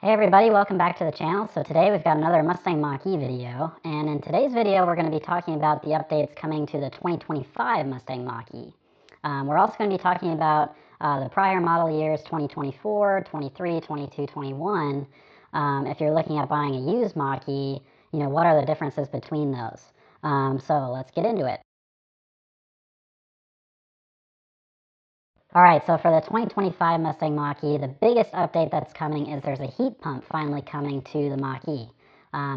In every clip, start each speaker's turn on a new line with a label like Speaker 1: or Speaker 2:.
Speaker 1: Hey everybody, welcome back to the channel. So today we've got another Mustang Mach-E video, and in today's video we're going to be talking about the updates coming to the 2025 Mustang Mach-E. We're also going to be talking about the prior model years 2024, 23, 22, 21. If you're looking at buying a used Mach-E, what are the differences between those? So let's get into it. Alright, so for the 2025 Mustang Mach-E, the biggest update that's coming is there's a heat pump finally coming to the Mach-E.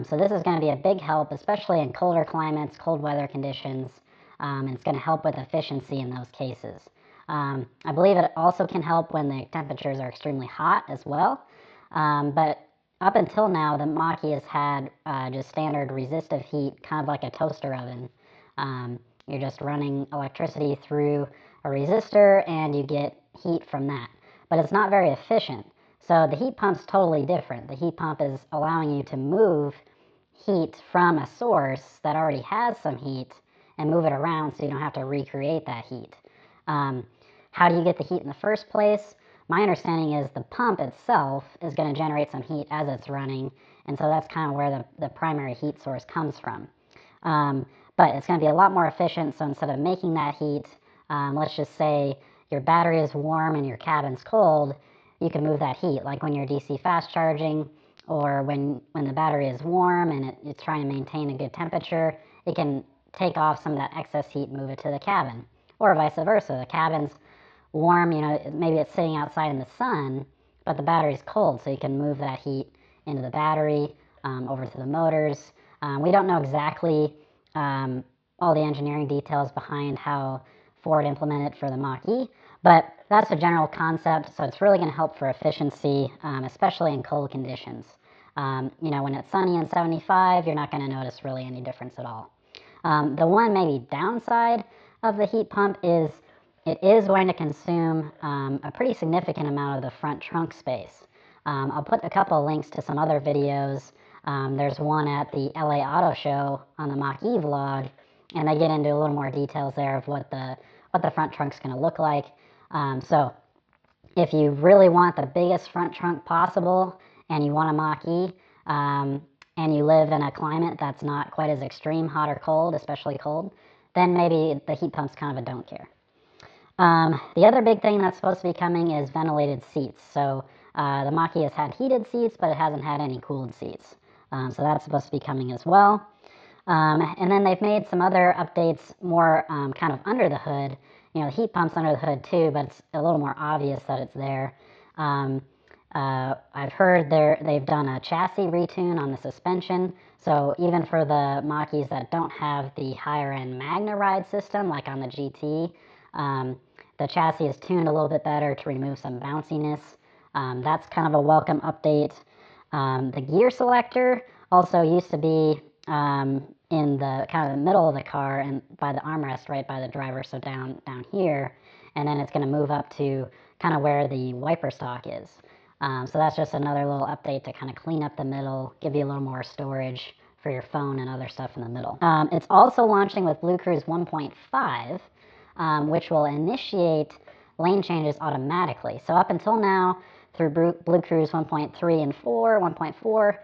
Speaker 1: So this is going to be a big help, especially in colder climates, cold weather conditions, and it's going to help with efficiency in those cases. I believe it also can help when the temperatures are extremely hot as well, but up until now, the Mach-E has had just standard resistive heat, kind of like a toaster oven. You're just running electricity through a resistor and you get heat from that. But it's not very efficient. So the heat pump's totally different. The heat pump is allowing you to move heat from a source that already has some heat and move it around so you don't have to recreate that heat. How do you get the heat in the first place? My understanding is the pump itself is going to generate some heat as it's running, and so that's kind of where the primary heat source comes from. But it's going to be a lot more efficient, so instead of making that heat, let's just say your battery is warm and your cabin's cold, you can move that heat, like when you're DC fast charging, or when the battery is warm and it's trying to maintain a good temperature, it can take off some of that excess heat and move it to the cabin. Or vice versa, the cabin's warm, maybe it's sitting outside in the sun, but the battery's cold, so you can move that heat into the battery, over to the motors. We don't know exactly all the engineering details behind how Ford implemented for the Mach-E, but that's a general concept, so it's really going to help for efficiency, especially in cold conditions. When it's sunny and 75, you're not going to notice really any difference at all. The one maybe downside of the heat pump is it is going to consume a pretty significant amount of the front trunk space. I'll put a couple of links to some other videos. There's one at the LA Auto Show on the Mach-E vlog, and they get into a little more details there of what the front trunk's going to look like. So if you really want the biggest front trunk possible and you want a Mach-E, and you live in a climate that's not quite as extreme, hot or cold, especially cold, then maybe the heat pump's kind of a don't care. The other big thing that's supposed to be coming is ventilated seats. So the Mach-E has had heated seats, but it hasn't had any cooled seats. So that's supposed to be coming as well. And then they've made some other updates more kind of under the hood. The heat pump's under the hood too, but it's a little more obvious that it's there. I've heard they've done a chassis retune on the suspension. So even for the Mach-E's that don't have the higher end Magna ride system, like on the GT, the chassis is tuned a little bit better to remove some bounciness. That's kind of a welcome update. The gear selector also used to be in the kind of the middle of the car and by the armrest right by the driver, so down here, and then it's going to move up to kind of where the wiper stalk is. So that's just another little update to kind of clean up the middle, give you a little more storage for your phone and other stuff in the middle. It's also launching with Blue Cruise 1.5, which will initiate lane changes automatically. So up until now, through Blue Cruise 1.3 and 1.4,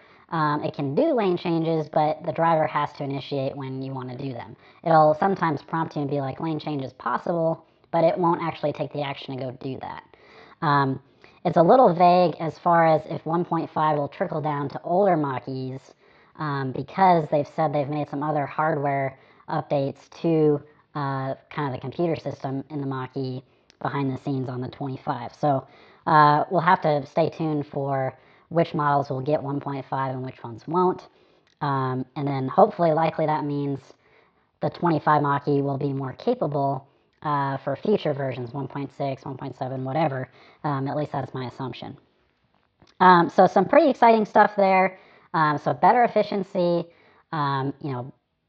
Speaker 1: it can do lane changes, but the driver has to initiate when you want to do them. It'll sometimes prompt you and be like, lane change is possible, but it won't actually take the action to go do that. It's a little vague as far as if 1.5 will trickle down to older Mach-E's, because they've said they've made some other hardware updates to kind of the computer system in the Mach-E behind the scenes on the 25. So we'll have to stay tuned for which models will get 1.5 and which ones won't. And then hopefully, likely that means the 25 Mach-E will be more capable for future versions, 1.6, 1.7, whatever. At least that's my assumption. So some pretty exciting stuff there. So better efficiency,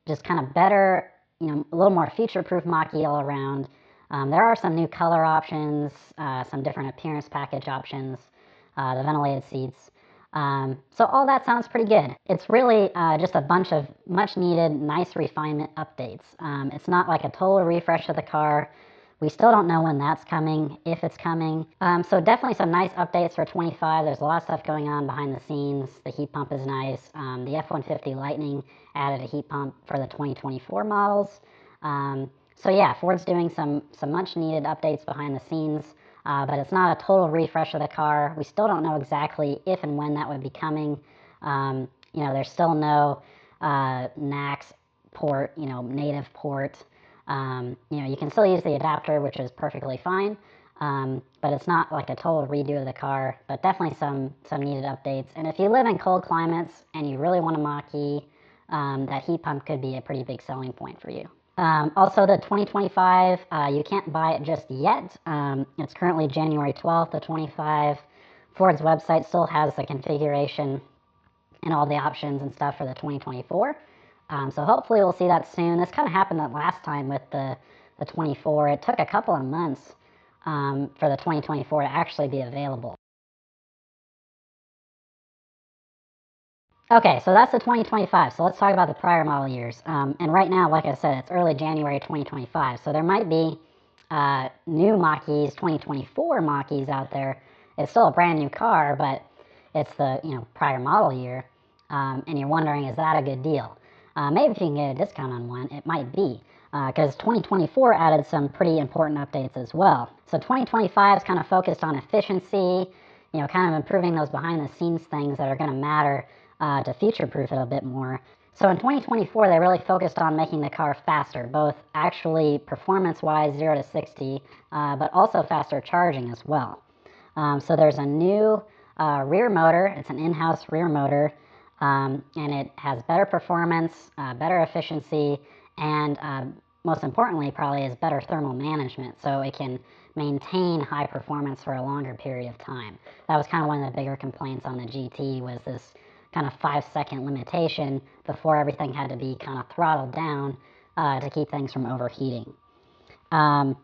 Speaker 1: just kind of better, a little more future-proof Mach-E all around. There are some new color options, some different appearance package options, the ventilated seats. So all that sounds pretty good. It's really just a bunch of much-needed, nice refinement updates. It's not like a total refresh of the car. We still don't know when that's coming, if it's coming. So definitely some nice updates for 25. There's a lot of stuff going on behind the scenes. The heat pump is nice. The F-150 Lightning added a heat pump for the 2024 models. So yeah, Ford's doing some much needed updates behind the scenes, but it's not a total refresh of the car. We still don't know exactly if and when that would be coming. There's still no NACS port, native port. You can still use the adapter, which is perfectly fine, but it's not like a total redo of the car, but definitely some needed updates. And if you live in cold climates and you really want a Mach-E, that heat pump could be a pretty big selling point for you. Also, the 2025, you can't buy it just yet. It's currently January 12th of 25. Ford's website still has the configuration and all the options and stuff for the 2024. So hopefully we'll see that soon. This kind of happened that last time with the 24. It took a couple of months for the 2024 to actually be available. Okay, so that's the 2025. So let's talk about the prior model years. And right now, like I said, it's early January 2025. So there might be new Mach-E's, 2024 Mach-E's out there. It's still a brand new car, but it's the prior model year. And you're wondering, is that a good deal? Maybe if you can get a discount on one, it might be. Because 2024 added some pretty important updates as well. So 2025 is kind of focused on efficiency, kind of improving those behind the scenes things that are going to matter to future-proof it a bit more. So in 2024, they really focused on making the car faster, both actually performance-wise, 0 to 60, but also faster charging as well. So there's a new rear motor. It's an in-house rear motor, and it has better performance, better efficiency, and most importantly, probably is better thermal management, so it can maintain high performance for a longer period of time. That was kind of one of the bigger complaints on the GT, was this kind of 5-second limitation before everything had to be kind of throttled down to keep things from overheating. And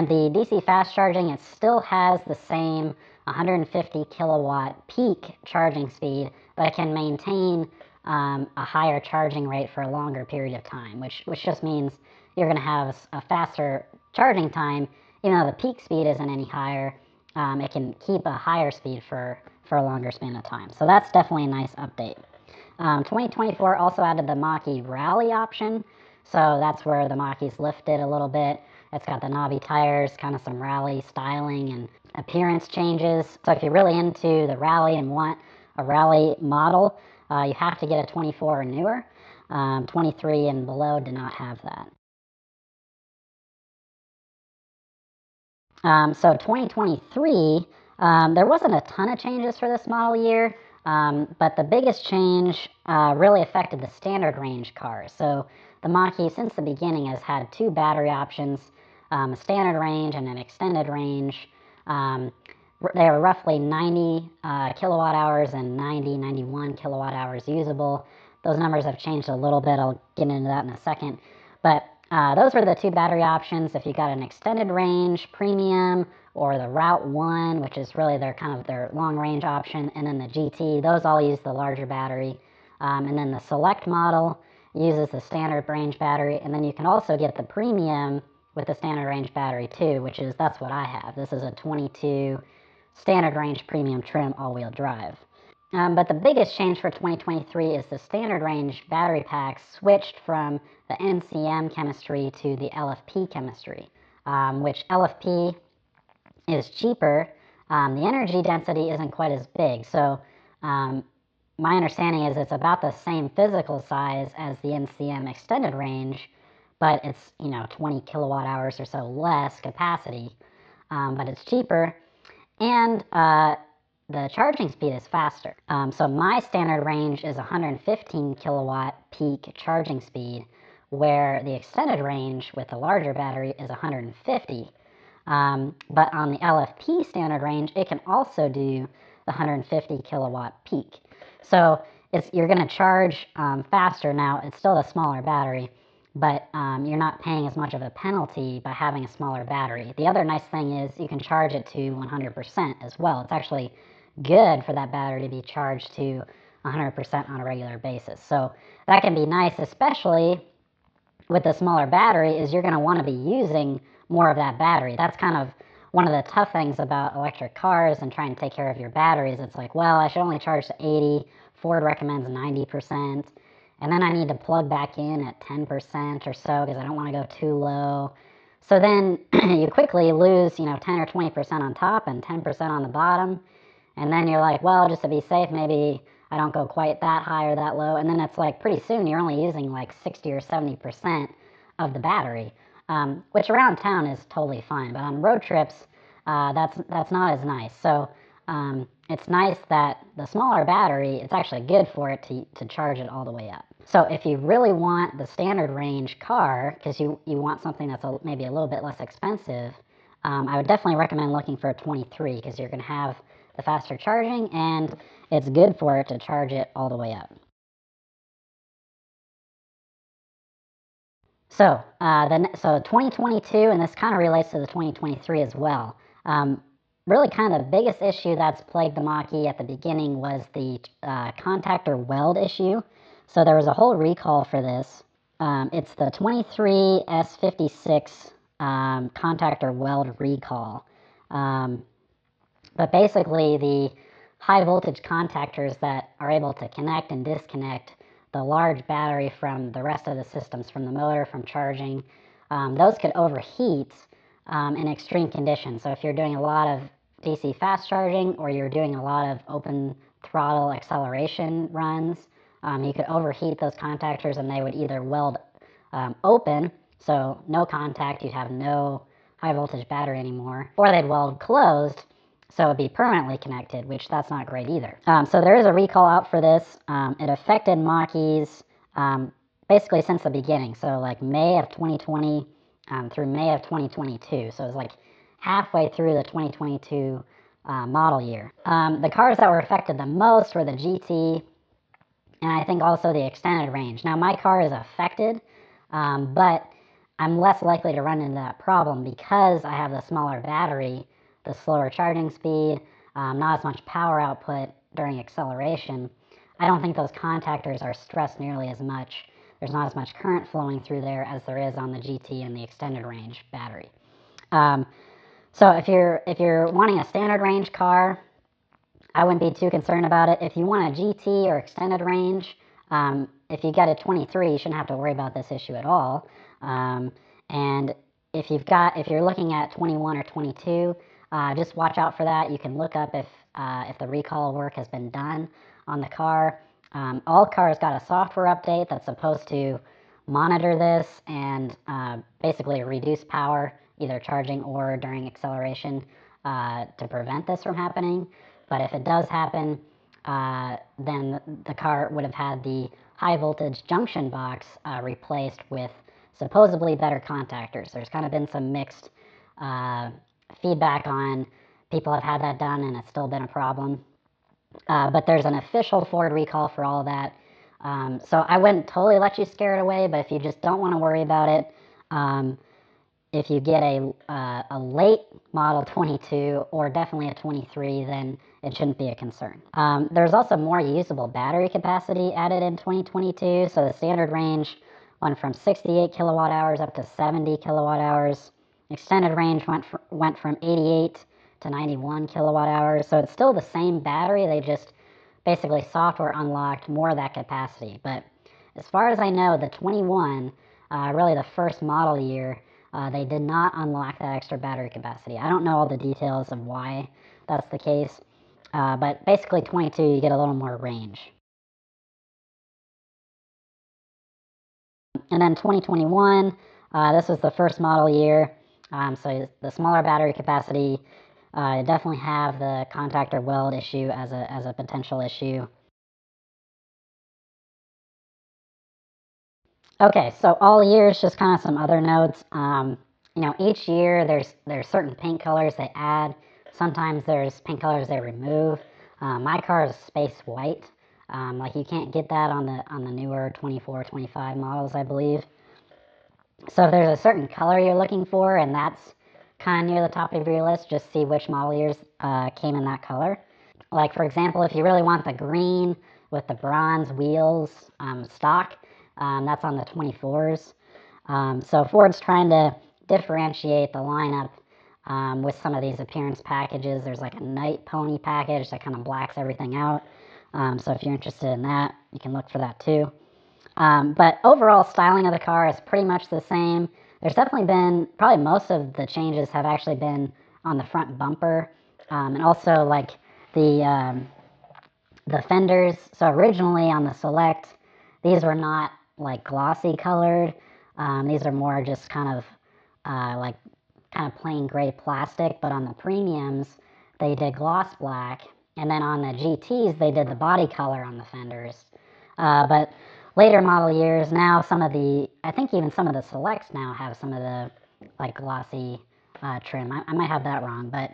Speaker 1: the DC fast charging, it still has the same 150 kilowatt peak charging speed, but it can maintain a higher charging rate for a longer period of time, which just means you're going to have a faster charging time. Even though the peak speed isn't any higher, it can keep a higher speed for a longer span of time. So that's definitely a nice update. 2024 also added the Mach-E Rally option. So that's where the Mach-E's lifted a little bit. It's got the knobby tires, kind of some rally styling and appearance changes. So if you're really into the rally and want a rally model, you have to get a 24 or newer. 23 and below do not have that. So 2023, there wasn't a ton of changes for this model year, but the biggest change really affected the standard range cars. So the Mach-E, since the beginning, has had two battery options, a standard range and an extended range. They are roughly 90 kilowatt hours and 91 kilowatt hours usable. Those numbers have changed a little bit. I'll get into that in a second. But those were the two battery options. If you got an extended range premium or the Route 1, which is really their long range option, and then the GT, those all use the larger battery. And then the Select model uses the standard range battery, and then you can also get the premium with the standard range battery too, that's what I have. This is a 22 standard range premium trim all-wheel drive. But the biggest change for 2023 is the standard range battery pack switched from the NCM chemistry to the LFP chemistry, which LFP is cheaper. The energy density isn't quite as big. So my understanding is it's about the same physical size as the NCM extended range, but it's 20 kilowatt hours or so less capacity, but it's cheaper. And the charging speed is faster. So my standard range is 115 kilowatt peak charging speed, where the extended range with the larger battery is 150. But on the LFP standard range, it can also do the 150 kilowatt peak. So you're going to charge faster. Now, it's still a smaller battery, but you're not paying as much of a penalty by having a smaller battery. The other nice thing is you can charge it to 100% as well. It's actually good for that battery to be charged to 100% on a regular basis. So that can be nice, especially with the smaller battery is you're going to want to be using more of that battery. That's kind of one of the tough things about electric cars and trying to take care of your batteries. It's like, well, I should only charge to 80. Ford recommends 90%. And then I need to plug back in at 10% or so because I don't want to go too low. So then you quickly lose, 10 or 20% on top and 10% on the bottom. And then you're like, well, just to be safe, maybe I don't go quite that high or that low. And then it's like pretty soon you're only using like 60 or 70% of the battery, which around town is totally fine. But on road trips, that's not as nice. So it's nice that the smaller battery, it's actually good for it to charge it all the way up. So if you really want the standard range car, because you want something that's maybe a little bit less expensive, I would definitely recommend looking for a 23 because you're going to have the faster charging and it's good for it to charge it all the way up. So, so 2022, and this kind of relates to the 2023 as well. Really, kind of the biggest issue that's plagued the Mach-E at the beginning was the contactor weld issue. So there was a whole recall for this. It's the 23S56 contactor weld recall. But basically, the high voltage contactors that are able to connect and disconnect the large battery from the rest of the systems, from the motor, from charging, those could overheat in extreme conditions. So if you're doing a lot of DC fast charging or you're doing a lot of open throttle acceleration runs, you could overheat those contactors and they would either weld open, so no contact, you'd have no high voltage battery anymore, or they'd weld closed, so it'd be permanently connected, which that's not great either. So there is a recall out for this. It affected Mach-E's basically since the beginning, so like May of 2020 through May of 2022. So it was like halfway through the 2022 model year. The cars that were affected the most were the GT, and I think also the extended range. Now my car is affected, but I'm less likely to run into that problem because I have the smaller battery, the slower charging speed, not as much power output during acceleration. I don't think those contactors are stressed nearly as much. There's not as much current flowing through there as there is on the GT and the extended range battery. So if you're wanting a standard range car, I wouldn't be too concerned about it. If you want a GT or extended range, if you get a 23, you shouldn't have to worry about this issue at all. And if you're looking at 21 or 22, just watch out for that. You can look up if the recall work has been done on the car. All cars got a software update that's supposed to monitor this and basically reduce power, either charging or during acceleration, to prevent this from happening. But if it does happen, then the car would have had the high voltage junction box replaced with supposedly better contactors. There's kind of been some mixed feedback on people have had that done and it's still been a problem. But there's an official Ford recall for all of that. So I wouldn't totally let you scare it away, but if you just don't want to worry about it, if you get a late model 22 or definitely a 23, then it shouldn't be a concern. There's also more usable battery capacity added in 2022. So the standard range went from 68 kilowatt hours up to 70 kilowatt hours. Extended range went from 88 to 91 kilowatt hours. So it's still the same battery. They just basically software unlocked more of that capacity. But as far as I know, the 21, really the first model year, they did not unlock that extra battery capacity. I don't know all the details of why that's the case, but basically 22, you get a little more range. And then 2021, this was the first model year, so the smaller battery capacity, definitely have the contactor weld issue as a potential issue. Okay, so all years, just kind of some other notes. Each year there's certain paint colors they add. Sometimes there's paint colors they remove. My car is space white. Like you can't get that on the newer 24, 25 models, I believe. So if there's a certain color you're looking for, and that's kind of near the top of your list, just see which model years came in that color. Like for example, if you really want the green with the bronze wheels stock, that's on the 24s. So Ford's trying to differentiate the lineup with some of these appearance packages. There's like a night pony package that kind of blacks everything out. So if you're interested in that, you can look for that too. But overall styling of the car is pretty much the same. There's definitely been, probably most of the changes have actually been on the front bumper, and also like the um, the fenders. So originally on the Select, these were not like glossy colored. These are more just like kind of plain gray plastic. But on the premiums, they did gloss black, and then on the GTs, they did the body color on the fenders. But later model years, now I think even some of the Selects now have some of the like glossy trim. I might have that wrong, but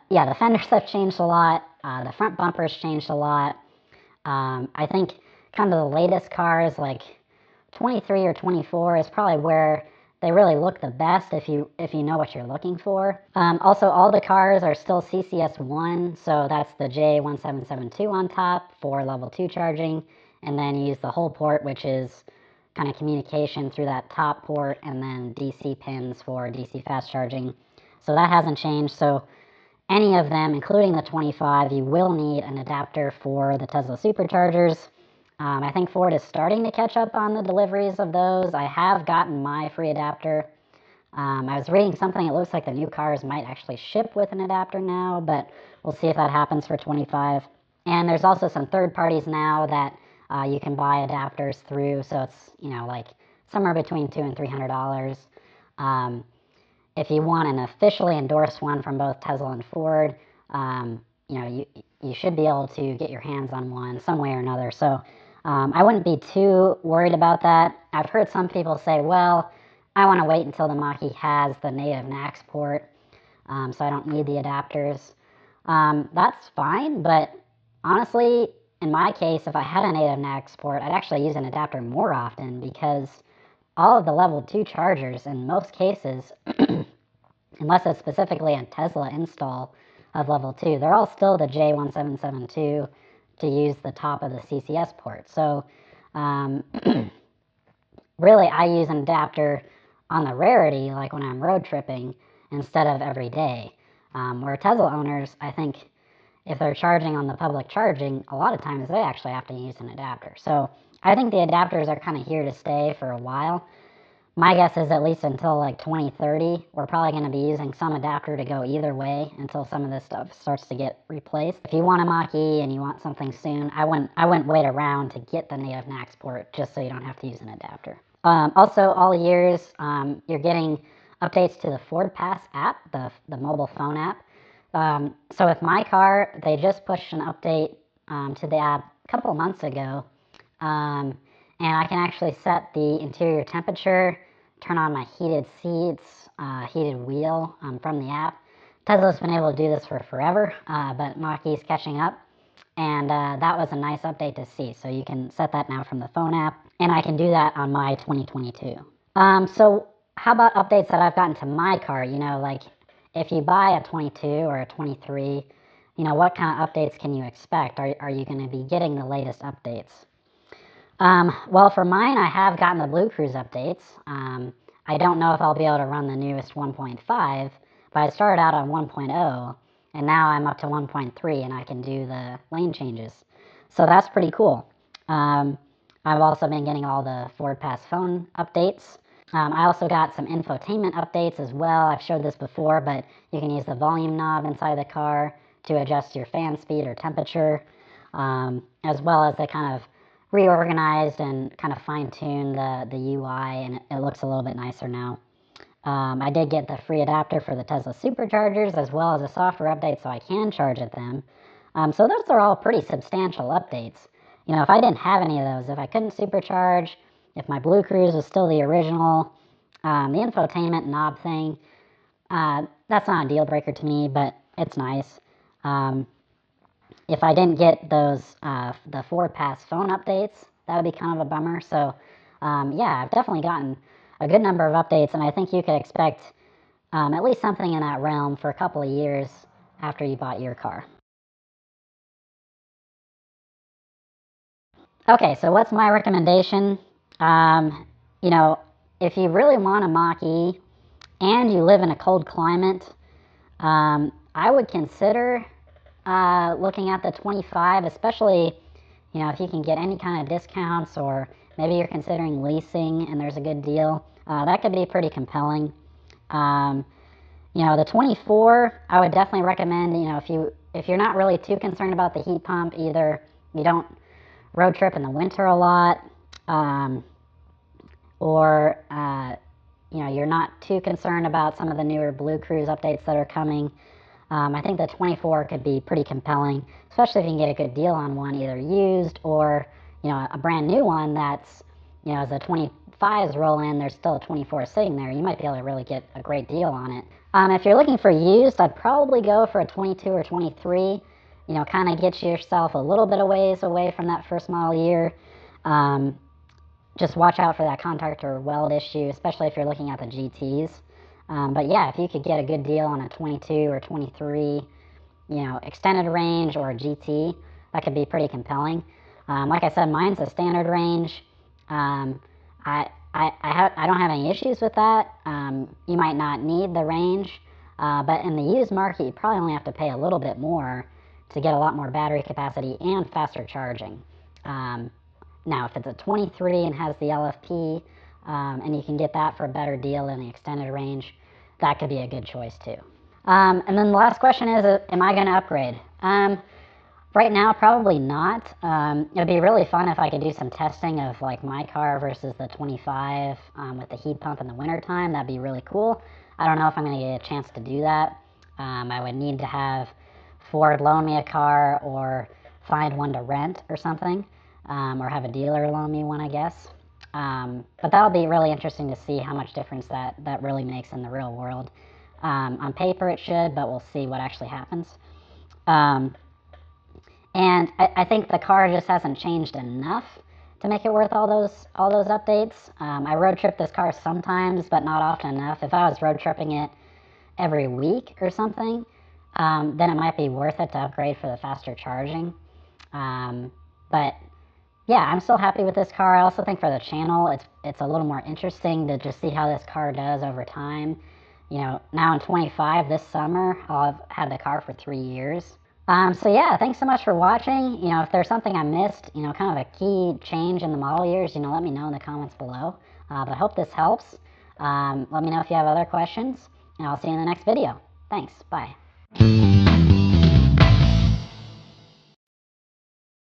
Speaker 1: yeah, the fenders have changed a lot. The front bumpers changed a lot. I think kind of the latest cars, like 23 or 24, is probably where they really look the best if you know what you're looking for. Also, all the cars are still CCS1, so that's the J1772 on top for level 2 charging, and then you use the whole port, which is kind of communication through that top port, and then DC pins for DC fast charging. So that hasn't changed. So any of them, including the 25, you will need an adapter for the Tesla superchargers. I think Ford is starting to catch up on the deliveries of those. I have gotten my free adapter. I was reading something, it looks like the new cars might actually ship with an adapter now, but we'll see if that happens for 25. And there's also some third parties now that you can buy adapters through, so it's, like somewhere between $200 and $300. If you want an officially endorsed one from both Tesla and Ford, you should be able to get your hands on one some way or another. So I wouldn't be too worried about that. I've heard some people say, well, I want to wait until the Mach-E has the native NACS port, so I don't need the adapters. That's fine, but honestly, in my case, if I had a native NACS port, I'd actually use an adapter more often because all of the level 2 chargers, in most cases, unless it's specifically a Tesla install of level 2, they're all still the J1772 to use the top of the CCS port. So really, I use an adapter on the rarity, like when I'm road tripping, instead of every day. Where Tesla owners, I think, if they're charging on the public charging, a lot of times they actually have to use an adapter. So I think the adapters are kind of here to stay for a while. My guess is at least until like 2030, we're probably going to be using some adapter to go either way until some of this stuff starts to get replaced. If you want a Mach-E and you want something soon, I wouldn't wait around to get the native NACS port just so you don't have to use an adapter. Also, all years, you're getting updates to the Ford Pass app, the mobile phone app. So with my car, they just pushed an update to the app a couple of months ago. And I can actually set the interior temperature, turn on my heated seats, heated wheel from the app. Tesla's been able to do this for forever, but Mach-E's catching up. And that was a nice update to see. So you can set that now from the phone app, and I can do that on my 2022. So how about updates that I've gotten to my car? Like if you buy a 22 or a 23, what kind of updates can you expect? Are you going to be getting the latest updates? Well, for mine, I have gotten the Blue Cruise updates. I don't know if I'll be able to run the newest 1.5, but I started out on 1.0, and now I'm up to 1.3, and I can do the lane changes. So that's pretty cool. I've also been getting all the Ford Pass phone updates. I also got some infotainment updates as well. I've showed this before, but you can use the volume knob inside the car to adjust your fan speed or temperature, as well as they kind of reorganized and kind of fine-tuned the UI, and it looks a little bit nicer now. I did get the free adapter for the Tesla superchargers as well as a software update so I can charge at them. So those are all pretty substantial updates. If I didn't have any of those, if I couldn't supercharge, if my Blue Cruise was still the original, the infotainment knob thing, that's not a deal breaker to me, but it's nice. If I didn't get those, the Ford Pass phone updates, that would be kind of a bummer. So, yeah, I've definitely gotten a good number of updates, and I think you could expect at least something in that realm for a couple of years after you bought your car. Okay, so what's my recommendation? Um, you know, if you really want a Mach-E and you live in a cold climate, I would consider looking at the 25, especially, you know, if you can get any kind of discounts, or maybe you're considering leasing and there's a good deal. That could be pretty compelling. You know, the 24, I would definitely recommend, you know, if you're not really too concerned about the heat pump, either you don't road trip in the winter a lot, or you know, you're not too concerned about some of the newer Blue Cruise updates that are coming. I think the 24 could be pretty compelling, especially if you can get a good deal on one, either used or, you know, a brand new one that's, you know, as the 25s roll in, there's still a 24 sitting there. You might be able to really get a great deal on it. If you're looking for used, I'd probably go for a 22 or 23. You know, kind of get yourself a little bit of ways away from that first model year. Just watch out for that contactor weld issue, especially if you're looking at the GTs. But yeah, if you could get a good deal on a 22 or 23, you know, extended range or a GT, that could be pretty compelling. Like I said, mine's a standard range. I don't have any issues with that. You might not need the range, but in the used market, you probably only have to pay a little bit more to get a lot more battery capacity and faster charging. Now, if it's a 23 and has the LFP, and you can get that for a better deal in the extended range, that could be a good choice too. And then the last question is, am I going to upgrade? Right now, probably not. It'd be really fun if I could do some testing of like my car versus the 25 with the heat pump in the wintertime. That'd be really cool. I don't know if I'm going to get a chance to do that. I would need to have Ford loan me a car, or find one to rent or something, or have a dealer loan me one, I guess. But that'll be really interesting to see how much difference that really makes in the real world. On paper it should, but we'll see what actually happens. And I think the car just hasn't changed enough to make it worth all those updates. I road trip this car sometimes, but not often enough. If I was road tripping it every week or something, then it might be worth it to upgrade for the faster charging. But yeah, I'm still happy with this car. I also think for the channel, it's a little more interesting to just see how this car does over time. You know, now in 25 this summer, I'll have had the car for 3 years. So yeah, thanks so much for watching. You know, if there's something I missed, you know, kind of a key change in the model years, you know, let me know in the comments below. But I hope this helps. Let me know if you have other questions, and I'll see you in the next video. Thanks. Bye.